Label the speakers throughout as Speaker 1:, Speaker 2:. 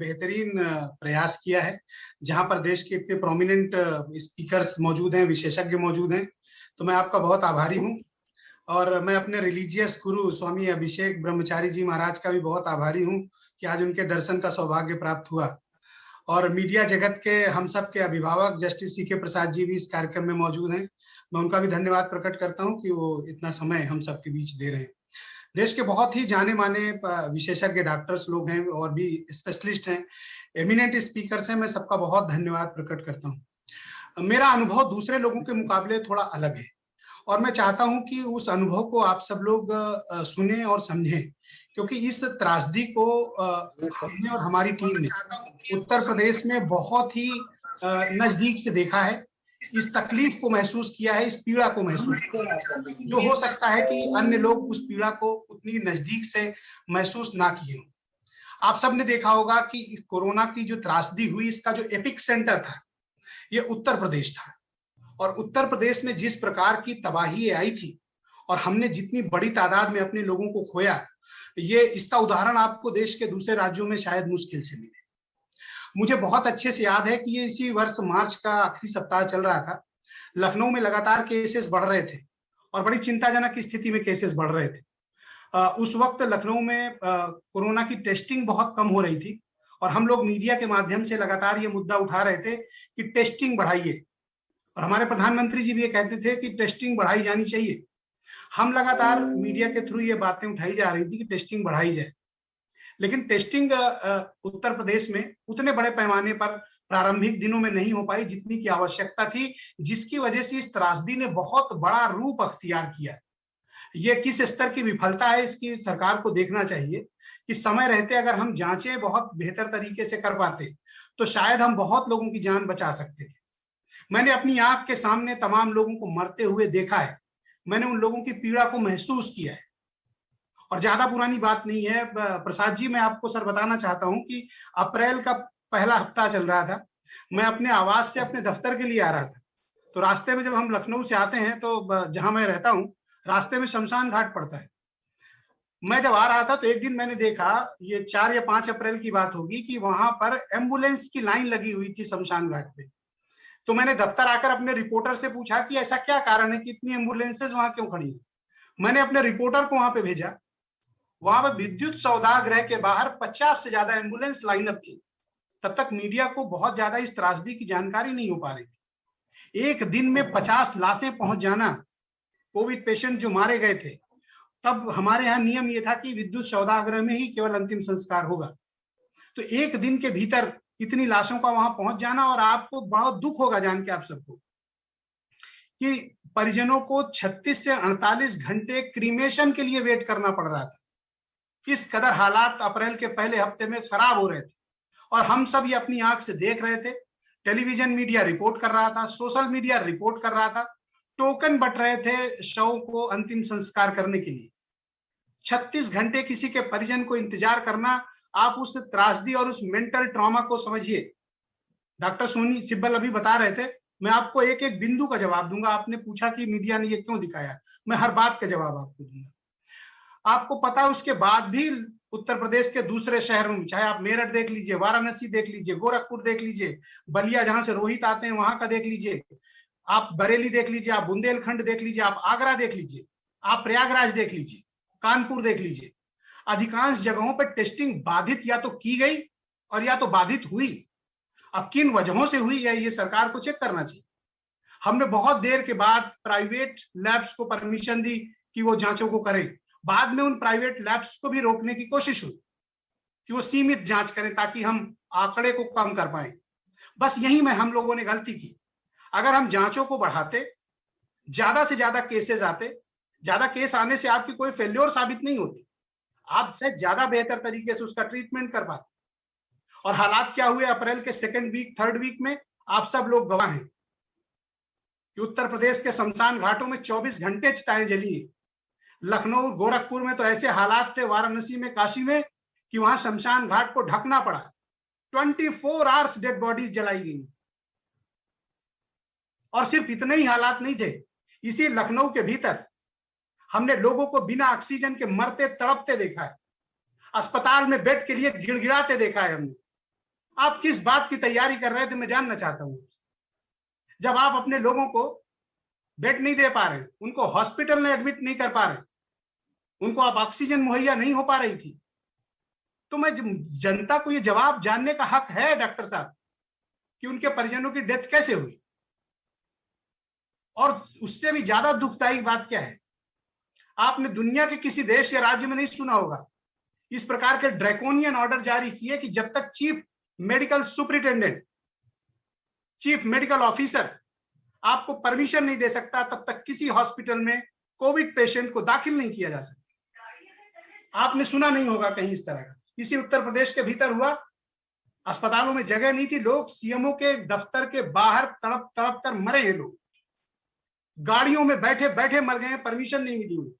Speaker 1: बेहतरीन प्रयास किया है, जहां पर देश के इतने प्रोमिनेंट स्पीकर्स मौजूद हैं, विशेषज्ञ मौजूद हैं। तो मैं आपका बहुत आभारी हूं और मैं अपने रिलीजियस गुरु स्वामी अभिषेक ब्रह्मचारी जी महाराज का भी बहुत आभारी हूं कि आज उनके दर्शन का सौभाग्य प्राप्त हुआ। और मीडिया जगत के हम सब के अभिभावक जस्टिस सी के प्रसाद जी भी इस कार्यक्रम में मौजूद हैं। मैं उनका भी धन्यवाद प्रकट करता हूं कि वो इतना समय हम सबके बीच दे रहे हैं। देश के बहुत ही जाने माने विशेषज्ञ डॉक्टर्स लोग हैं और भी स्पेशलिस्ट हैं, एमिनेंट स्पीकर्स हैं। मैं सबका बहुत धन्यवाद प्रकट करता हूं। मेरा अनुभव दूसरे लोगों के मुकाबले थोड़ा अलग है और मैं चाहता हूं कि उस अनुभव को आप सब लोग सुने और समझें, क्योंकि इस त्रासदी को हमने और हमारी टीम ने उत्तर प्रदेश में बहुत ही नजदीक से देखा है। इस तकलीफ को महसूस किया है, इस पीड़ा को महसूस किया है, जो हो सकता है कि अन्य लोग उस पीड़ा को उतनी नजदीक से महसूस ना किए हों। आप सबने देखा होगा कि कोरोना की जो त्रासदी हुई, इसका जो एपिक सेंटर था ये उत्तर प्रदेश था। और उत्तर प्रदेश में जिस प्रकार की तबाही आई थी और हमने जितनी बड़ी तादाद में अपने लोगों को खोया, ये इसका उदाहरण आपको देश के दूसरे राज्यों में शायद मुश्किल से मिले। मुझे बहुत अच्छे से याद है कि ये इसी वर्ष मार्च का आखिरी सप्ताह चल रहा था। लखनऊ में लगातार केसेस बढ़ रहे थे और बड़ी चिंताजनक स्थिति में केसेस बढ़ रहे थे। उस वक्त लखनऊ में कोरोना की टेस्टिंग बहुत कम हो रही थी और हम लोग मीडिया के माध्यम से लगातार ये मुद्दा उठा रहे थे कि टेस्टिंग बढ़ाइए, और हमारे प्रधानमंत्री जी भी ये कहते थे कि टेस्टिंग बढ़ाई जानी चाहिए। हम लगातार मीडिया के थ्रू ये बातें उठाई जा रही थी कि टेस्टिंग बढ़ाई जाए, लेकिन टेस्टिंग उत्तर प्रदेश में उतने बड़े पैमाने पर प्रारंभिक दिनों में नहीं हो पाई जितनी की आवश्यकता थी, जिसकी वजह से इस त्रासदी ने बहुत बड़ा रूप अख्तियार किया। ये किस स्तर की विफलता है, इसकी सरकार को देखना चाहिए कि समय रहते अगर हम जांचें बहुत बेहतर तरीके से कर पाते तो शायद हम बहुत लोगों की जान बचा सकते थे। मैंने अपनी आंख के सामने तमाम लोगों को मरते हुए देखा है, मैंने उन लोगों की पीड़ा को महसूस किया है। और ज्यादा पुरानी बात नहीं है प्रसाद जी, मैं आपको सर बताना चाहता हूं कि अप्रैल का पहला हफ्ता चल रहा था। मैं अपने आवास से अपने दफ्तर के लिए आ रहा था, तो रास्ते में जब हम लखनऊ से आते हैं तो जहां मैं रहता हूं रास्ते में शमशान घाट पड़ता है। मैं जब आ रहा था तो एक दिन मैंने देखा, ये 4 या 5 अप्रैल की बात होगी, कि वहां पर एम्बुलेंस की लाइन लगी हुई थी शमशान घाट पे। तो मैंने दफ्तर आकर अपने रिपोर्टर से पूछा कि ऐसा क्या कारण है कि इतनी एम्बुलेंसेज वहां क्यों खड़ी है। मैंने अपने रिपोर्टर को वहां पे भेजा। वहां पर विद्युत सौदागृह के बाहर 50 से ज्यादा एम्बुलेंस लाइनअप थी। तब तक मीडिया को बहुत ज्यादा इस त्रासदी की जानकारी नहीं हो पा रही थी। एक दिन में 50 लाशें पहुंच जाना, कोविड पेशेंट जो मारे गए थे, तब हमारे यहाँ नियम ये था कि विद्युत सौदागृह में ही केवल अंतिम संस्कार होगा। तो एक दिन के भीतर इतनी लाशों का वहां पहुंच जाना, और आपको बहुत दुख होगा जान के आप सबको कि परिजनों को 36 से 48 घंटे क्रीमेशन के लिए वेट करना पड़ रहा था। इस कदर हालात अप्रैल के पहले हफ्ते में खराब हो रहे थे और हम सब ये अपनी आंख से देख रहे थे। टेलीविजन मीडिया रिपोर्ट कर रहा था, सोशल मीडिया रिपोर्ट कर रहा था, टोकन बट रहे थे शव को अंतिम संस्कार करने के लिए। 36 घंटे किसी के परिजन को इंतजार करना, आप उस त्रासदी और उस मेंटल ट्रॉमा को समझिए। डॉक्टर सोनी सिब्बल अभी बता रहे थे, मैं आपको एक एक बिंदु का जवाब दूंगा। आपने पूछा कि मीडिया ने ये क्यों दिखाया, मैं हर बात का जवाब आपको दूंगा। आपको पता है उसके बाद भी उत्तर प्रदेश के दूसरे शहरों में, चाहे आप मेरठ देख लीजिए, वाराणसी देख लीजिए, गोरखपुर देख लीजिए, बलिया जहां से रोहित आते हैं वहां का देख लीजिए, आप बरेली देख लीजिए, आप बुंदेलखंड देख लीजिए, आप आगरा देख लीजिए, आप प्रयागराज देख लीजिए, कानपुर देख लीजिए, अधिकांश जगहों पर टेस्टिंग बाधित या तो की गई और या तो बाधित हुई। अब किन वजहों से हुई है ये सरकार को चेक करना चाहिए। हमने बहुत देर के बाद प्राइवेट लैब्स को परमिशन दी कि वो जांचों को करें। बाद में उन प्राइवेट लैब्स को भी रोकने की कोशिश हुई कि वो सीमित जांच करें ताकि हम आंकड़े को कम कर पाए। बस यही में हम लोगों ने गलती की। अगर हम जांचों को बढ़ाते, ज्यादा से ज्यादा केसेस आते, ज्यादा केस आने से आपकी कोई फेल्योर साबित नहीं होती, आप शायद ज्यादा बेहतर तरीके से उसका ट्रीटमेंट कर पाते। और हालात क्या हुए अप्रैल के सेकेंड वीक, थर्ड वीक में, आप सब लोग गवाह हैं कि उत्तर प्रदेश के शमशान घाटों में 24 घंटे चिताएं जली है। लखनऊ, गोरखपुर में तो ऐसे हालात थे, वाराणसी में, काशी में, कि वहां शमशान घाट को ढकना पड़ा। 24 आवर्स डेड बॉडीज जलाई गई। और सिर्फ इतने ही हालात नहीं थे, इसी लखनऊ के भीतर हमने लोगों को बिना ऑक्सीजन के मरते तड़पते देखा है, अस्पताल में बेड के लिए गिड़गिड़ाते देखा है हमने। आप किस बात की तैयारी कर रहे थे, मैं जानना चाहता हूं। जब आप अपने लोगों को बेड नहीं दे पा रहे, उनको हॉस्पिटल में एडमिट नहीं कर पा रहे, उनको आप ऑक्सीजन मुहैया नहीं हो पा रही थी, तो मैं जनता को ये जवाब जानने का हक है डॉक्टर साहब कि उनके परिजनों की डेथ कैसे हुई। और उससे भी ज्यादा दुखदायी बात क्या है, आपने दुनिया के किसी देश या राज्य में नहीं सुना होगा इस प्रकार के ड्रैकोनियन ऑर्डर जारी किए कि जब तक chief medical superintendent, chief medical officer आपको परमिशन नहीं दे सकता, तब तक किसी हॉस्पिटल में कोविड पेशेंट को दाखिल नहीं किया जा सकता। आपने सुना नहीं होगा कहीं इस तरह का। इसी उत्तर प्रदेश के भीतर हुआ, अस्पतालों में जगह नहीं थी, लोग सीएमओ के दफ्तर के बाहर तड़प तड़प कर मरे हैं, लोग गाड़ियों में बैठे बैठे मर गए, परमिशन नहीं मिली उन्हें।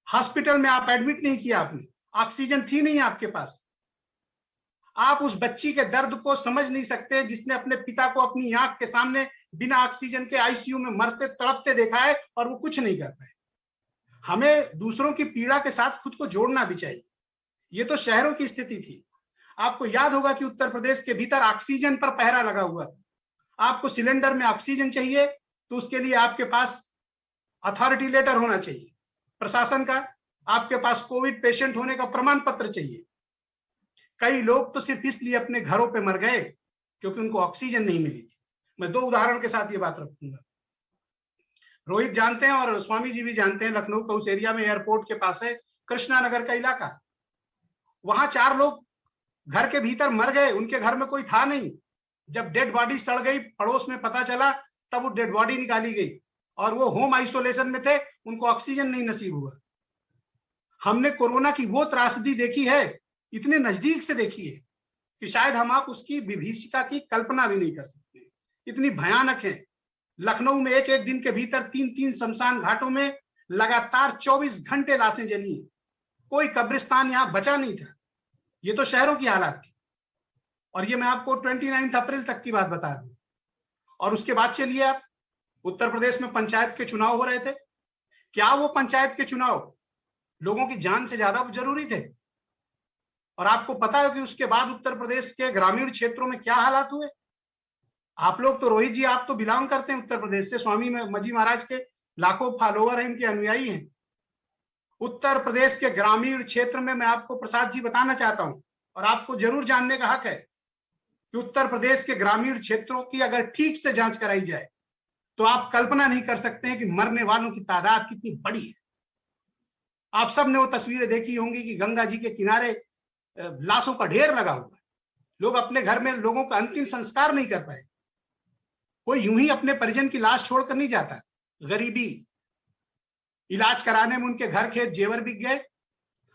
Speaker 1: हॉस्पिटल में आप एडमिट नहीं किया आपने, ऑक्सीजन थी नहीं आपके पास। आप उस बच्ची के दर्द को समझ नहीं सकते जिसने अपने पिता को अपनी आंख के सामने बिना ऑक्सीजन के आईसीयू में मरते तड़पते देखा है और वो कुछ नहीं कर पाए। हमें दूसरों की पीड़ा के साथ खुद को जोड़ना भी चाहिए। ये तो शहरों की स्थिति थी। आपको याद होगा कि उत्तर प्रदेश के भीतर ऑक्सीजन पर पहरा लगा हुआ था। आपको सिलेंडर में ऑक्सीजन चाहिए तो उसके लिए आपके पास अथॉरिटी लेटर होना चाहिए प्रशासन का, आपके पास कोविड पेशेंट होने का प्रमाण पत्र चाहिए। कई लोग तो सिर्फ इसलिए अपने घरों पे मर गए क्योंकि उनको ऑक्सीजन नहीं मिली थी। मैं दो उदाहरण के साथ ये बात रखूंगा। रोहित जानते हैं और स्वामी जी भी जानते हैं, लखनऊ का उस एरिया में एयरपोर्ट के पास है कृष्णा नगर का इलाका। वहां 4 लोग घर के भीतर मर गए, उनके घर में कोई था नहीं। जब डेड बॉडी सड़ गई, पड़ोस में पता चला, तब वो डेड बॉडी निकाली गई और वो होम आइसोलेशन में थे, उनको ऑक्सीजन नहीं नसीब हुआ। हमने कोरोना की वो त्रासदी देखी है, इतने नजदीक से देखी है कि शायद हम आप उसकी विभीषिका की कल्पना भी नहीं कर सकते, इतनी भयानक है। लखनऊ में एक एक दिन के भीतर 3-3 शमशान घाटों में लगातार 24 घंटे लाशें जली, कोई कब्रिस्तान यहां बचा नहीं था। ये तो शहरों की हालात थी। और ये मैं आपको 29 अप्रैल तक की बात बता दूं। और उसके बाद चलिए आप, उत्तर प्रदेश में पंचायत के चुनाव हो रहे थे। क्या वो पंचायत के चुनाव लोगों की जान से ज्यादा जरूरी थे? और आपको पता है कि उसके बाद उत्तर प्रदेश के ग्रामीण क्षेत्रों में क्या हालात हुए? आप लोग तो, रोहित जी, आप तो बिलोंग करते हैं उत्तर प्रदेश से, स्वामी जी महाराज के लाखों फॉलोवर हैं, इनके अनुयायी हैं। उत्तर प्रदेश के ग्रामीण क्षेत्र में मैं आपको प्रसाद जी बताना चाहता हूं, और आपको जरूर जानने का हक है कि उत्तर प्रदेश के ग्रामीण क्षेत्रों की अगर ठीक से जांच कराई जाए तो आप कल्पना नहीं कर सकते हैं कि मरने वालों की तादाद कितनी बड़ी है। आप सब ने वो तस्वीरें देखी होंगी कि गंगा जी के किनारे लाशों का ढेर लगा हुआ है। लोग अपने घर में लोगों का अंतिम संस्कार नहीं कर पाए। कोई यूं ही अपने परिजन की लाश छोड़कर नहीं जाता। गरीबी, इलाज कराने में उनके घर खेत जेवर बिक गए,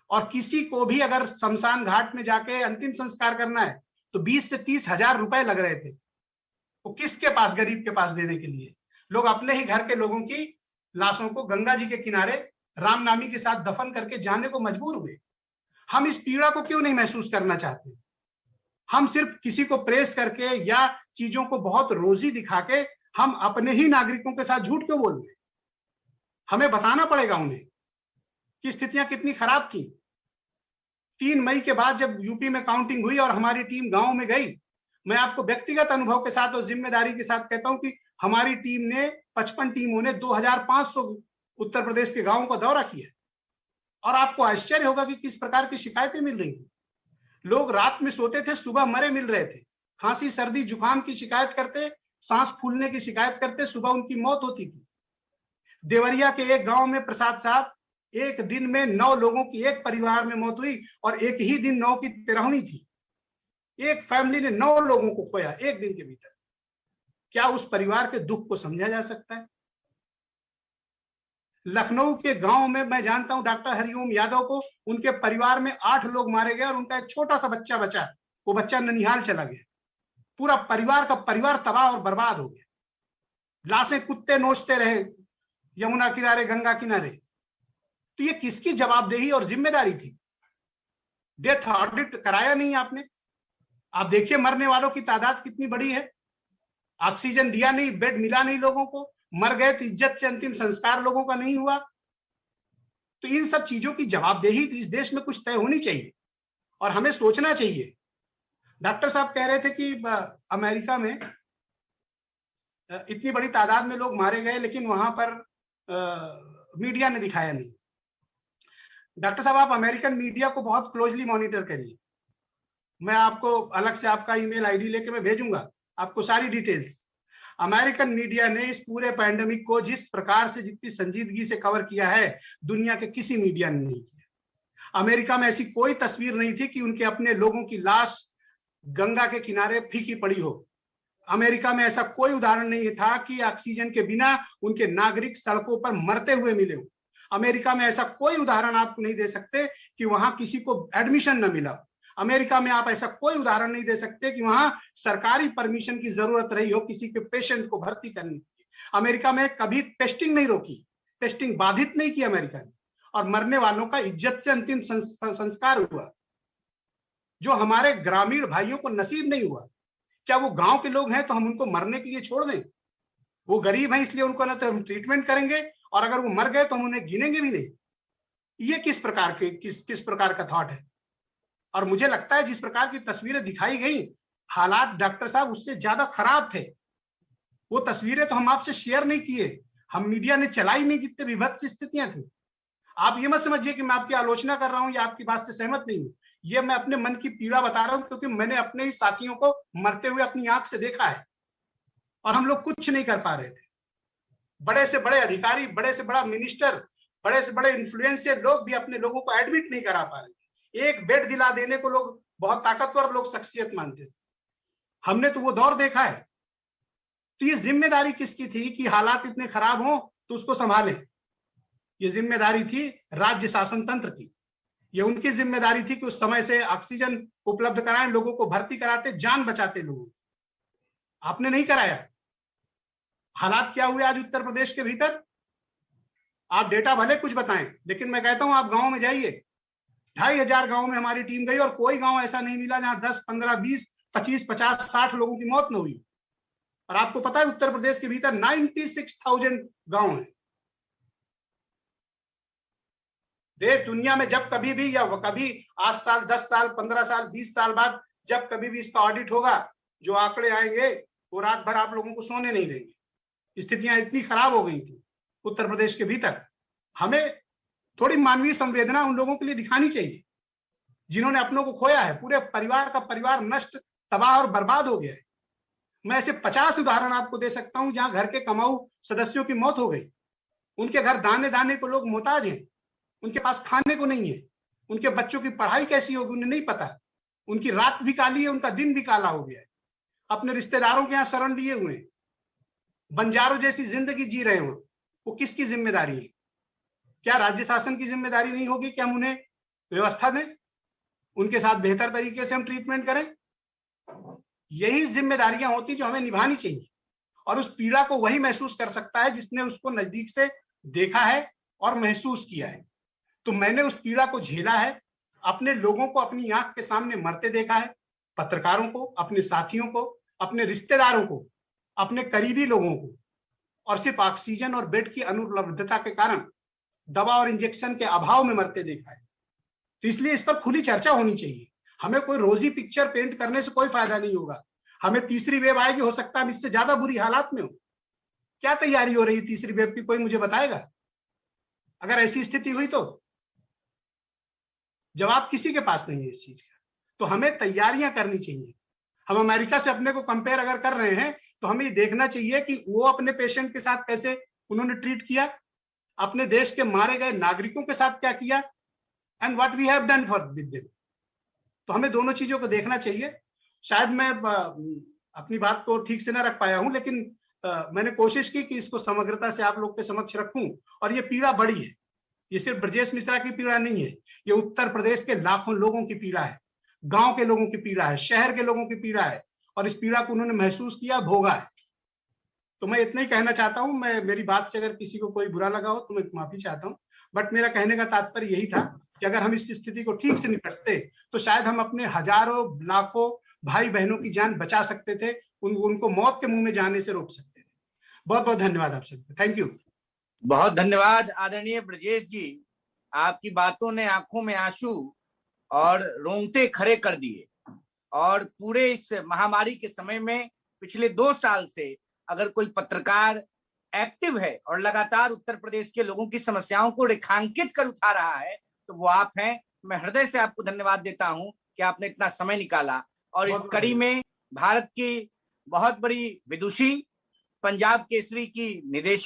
Speaker 1: और किसी को भी अगर शमशान घाट में जाके अंतिम संस्कार करना है तो 20 से 30 हजार रुपए लग रहे थे। वो किसके पास, गरीब के पास देने के लिए? लोग अपने ही घर के लोगों की लाशों को गंगा जी के किनारे रामनामी के साथ दफन करके जाने को मजबूर हुए। हम इस पीड़ा को क्यों नहीं महसूस करना चाहते? हम सिर्फ किसी को प्रेस करके या चीजों को बहुत रोजी दिखा के हम अपने ही नागरिकों के साथ झूठ क्यों बोल रहे? हमें बताना पड़ेगा उन्हें कि स्थितियां कितनी खराब थी। 3 मई के बाद जब यूपी में काउंटिंग हुई और हमारी टीम गांव में गई, मैं आपको व्यक्तिगत अनुभव के साथ और जिम्मेदारी के साथ कहता हूं कि हमारी टीम ने 55 टीमों ने 2500 उत्तर प्रदेश के गांवों का दौरा किया। और आपको आश्चर्य होगा कि किस प्रकार की शिकायतें मिल रही थी। लोग रात में सोते थे, सुबह मरे मिल रहे थे। खांसी, सर्दी, जुकाम की शिकायत करते, सांस फूलने की शिकायत करते, सुबह उनकी मौत होती थी। देवरिया के एक गांव में प्रसाद साहब, एक दिन में 9 लोगों की एक परिवार में मौत हुई और एक ही दिन 9 की तिरहुनी थी। एक फैमिली ने 9 लोगों को खोया एक दिन के भीतर। क्या उस परिवार के दुख को समझा जा सकता है? लखनऊ के गांव में मैं जानता हूं डॉक्टर हरिओम यादव को, उनके परिवार में 8 लोग मारे गए और उनका एक छोटा सा बच्चा बचा। वो बच्चा ननिहाल चला गया। पूरा परिवार का परिवार तबाह और बर्बाद हो गया। लाशें कुत्ते नोचते रहे यमुना किनारे, गंगा किनारे। तो ये किसकी जवाबदेही और जिम्मेदारी थी? डेथ ऑडिट कराया नहीं आपने। आप देखिए मरने वालों की तादाद कितनी बड़ी है। ऑक्सीजन दिया नहीं, बेड मिला नहीं लोगों को, मर गए तो इज्जत से अंतिम संस्कार लोगों का नहीं हुआ। तो इन सब चीजों की जवाबदेही इस देश में कुछ तय होनी चाहिए और हमें सोचना चाहिए। डॉक्टर साहब कह रहे थे कि अमेरिका में इतनी बड़ी तादाद में लोग मारे गए, लेकिन वहां पर मीडिया ने दिखाया नहीं। डॉक्टर साहब, आप अमेरिकन मीडिया को बहुत क्लोजली मॉनिटर करिए। मैं आपको अलग से आपका ईमेल आईडी लेके मैं भेजूंगा आपको सारी डिटेल्स। अमेरिकन मीडिया ने इस पूरे पैंडेमिक को जिस प्रकार से, जितनी संजीदगी से कवर किया है, दुनिया के किसी मीडिया ने नहीं किया। अमेरिका में ऐसी कोई तस्वीर नहीं थी कि उनके अपने लोगों की लाश गंगा के किनारे फीकी पड़ी हो। अमेरिका में ऐसा कोई उदाहरण नहीं था कि ऑक्सीजन के बिना उनके नागरिक सड़कों पर मरते हुए मिले हो। अमेरिका में ऐसा कोई उदाहरण आपको नहीं दे सकते कि वहां किसी को एडमिशन न मिला। अमेरिका में आप ऐसा कोई उदाहरण नहीं दे सकते कि वहां सरकारी परमिशन की जरूरत रही हो किसी के पेशेंट को भर्ती करने की। अमेरिका में कभी टेस्टिंग नहीं रोकी, टेस्टिंग बाधित नहीं की अमेरिका ने, और मरने वालों का इज्जत से अंतिम संस्कार हुआ, जो हमारे ग्रामीण भाइयों को नसीब नहीं हुआ। क्या वो गांव के लोग हैं तो हम उनको मरने के लिए छोड़ दें? वो गरीब हैं इसलिए उनको ना तो हम ट्रीटमेंट करेंगे, और अगर वो मर गए तो हम उन्हें गिनेंगे भी नहीं। ये किस प्रकार का थॉट है? और मुझे लगता है जिस प्रकार की तस्वीरें दिखाई गई, हालात डॉक्टर साहब उससे ज्यादा खराब थे। वो तस्वीरें तो हम आपसे शेयर नहीं किए, हम मीडिया ने चलाई नहीं, जितने विभत्स स्थितियां थी। आप ये मत समझिए कि मैं आपकी आलोचना कर रहा हूं या आपकी बात से सहमत नहीं हूं। ये मैं अपने मन की पीड़ा बता रहा हूं, क्योंकि मैंने अपने ही साथियों को मरते हुए अपनी आंख से देखा है, और हम लोग कुछ नहीं कर पा रहे थे। बड़े से बड़े अधिकारी, बड़े से बड़ा मिनिस्टर, बड़े से बड़े इन्फ्लुएंसर लोग भी अपने लोगों को एडमिट नहीं करा पा रहे थे। एक बेड दिला देने को लोग बहुत ताकतवर लोग शख्सियत मानते थे। हमने तो वो दौर देखा है। तो ये जिम्मेदारी किसकी थी कि हालात इतने खराब हों तो उसको संभालें? ये जिम्मेदारी थी राज्य शासन तंत्र की। ये उनकी जिम्मेदारी थी कि उस समय से ऑक्सीजन उपलब्ध कराएं, लोगों को भर्ती कराते, जान बचाते लोगों। आपने नहीं कराया। हालात क्या हुए आज उत्तर प्रदेश के भीतर? आप डेटा भले कुछ बताएं, लेकिन मैं कहता हूं आप गांव में जाइए। 2500 गांव में हमारी टीम गई, और कोई गांव ऐसा नहीं मिला जहां 10, 15, 20, 25, 50, 60 लोगों की मौत न हुई। और आपको पता है उत्तर प्रदेश के भीतर 96,000 गांव हैं। देश दुनिया में जब कभी भी, या कभी 8 साल, 10 साल, 15 साल, 20 साल बाद जब कभी भी इसका ऑडिट होगा, जो आंकड़े आएंगे वो रात भर आप लोगों को सोने नहीं देंगे। स्थितियां इतनी खराब हो गई थी उत्तर प्रदेश के भीतर। हमें थोड़ी मानवीय संवेदना उन लोगों के लिए दिखानी चाहिए जिन्होंने अपनों को खोया है। पूरे परिवार का परिवार नष्ट, तबाह और बर्बाद हो गया है। मैं ऐसे 50 उदाहरण आपको दे सकता हूं जहां घर के कमाऊ सदस्यों की मौत हो गई। उनके घर दाने दाने को लोग मोहताज हैं, उनके पास खाने को नहीं है, उनके बच्चों की पढ़ाई कैसी होगी उन्हें नहीं पता। उनकी रात भी काली है, उनका दिन भी काला हो गया है। अपने रिश्तेदारों के यहाँ शरण लिए हुए, बंजारों जैसी जिंदगी जी रहे हो। वो किसकी जिम्मेदारी है? क्या राज्य शासन की जिम्मेदारी नहीं होगी कि हम उन्हें व्यवस्था दें, उनके साथ बेहतर तरीके से हम ट्रीटमेंट करें? यही जिम्मेदारियां होती जो हमें निभानी चाहिए। और उस पीड़ा को वही महसूस कर सकता है जिसने उसको नजदीक से देखा है और महसूस किया है। तो मैंने उस पीड़ा को झेला है, अपने लोगों को अपनी आंख के सामने मरते देखा है, पत्रकारों को, अपने साथियों को, अपने रिश्तेदारों को, अपने करीबी लोगों को, और सिर्फ ऑक्सीजन और बेड की अनुपलब्धता के कारण, दवा और इंजेक्शन के अभाव में मरते देखा है। तो इसलिए इस पर खुली चर्चा होनी चाहिए। हमें कोई रोजी पिक्चर पेंट करने से कोई फायदा नहीं होगा। हमें तीसरी वेव आएगी, हो सकता है इससे ज्यादा बुरी हालात में हो। क्या तैयारी हो रही तीसरी वेव की, कोई मुझे बताएगा? अगर ऐसी स्थिति हुई तो जवाब किसी के पास नहीं है इस चीज का। तो हमें तैयारियां करनी चाहिए। हम अमेरिका से अपने को कंपेयर अगर कर रहे हैं तो हमें ये देखना चाहिए कि वो अपने पेशेंट के साथ कैसे उन्होंने ट्रीट किया, अपने देश के मारे गए नागरिकों के साथ क्या किया, and what we have done for with them. तो हमें दोनों चीजों को देखना चाहिए। शायद मैं अपनी बात को ठीक से ना रख पाया हूं, लेकिन मैंने कोशिश की कि इसको समग्रता से आप लोग के समक्ष रखूं। और ये पीड़ा बड़ी है, ये सिर्फ ब्रजेश मिश्रा की पीड़ा नहीं है, ये उत्तर प्रदेश के लाखों लोगों की पीड़ा है, गांव के लोगों की पीड़ा है, शहर के लोगों की पीड़ा है, और इस पीड़ा को उन्होंने महसूस किया, भोगा है। तो मैं इतना ही कहना चाहता हूं। मेरी बात से अगर किसी को कोई बुरा लगा हो तो मैं माफी चाहता हूं, बट मेरा कहने का तात्पर्य यही था कि अगर हम इस स्थिति को ठीक से निपटते तो शायद हम अपने हजारों लाखों भाई बहनों की जान बचा सकते थे, उनको मौत के मुंह में जाने से रोक सकते थे। बहुत बहुत धन्यवाद आप सबको। Thank you.
Speaker 2: बहुत धन्यवाद आदरणीय ब्रजेश जी। आपकी बातों ने आंखों में आंसू और रोंगटे खड़े कर दिए। और पूरे इस महामारी के समय में पिछले 2 साल से अगर कोई पत्रकार एक्टिव है और लगातार उत्तर प्रदेश के लोगों की समस्याओं को रेखांकित कर उठा रहा है तो वो आप हैं। मैं हृदय से आपको धन्यवाद देता हूं कि आपने इतना समय निकाला और इस कड़ी में भारत की बहुत बड़ी विदुषी, पंजाब केसरी की निदेशक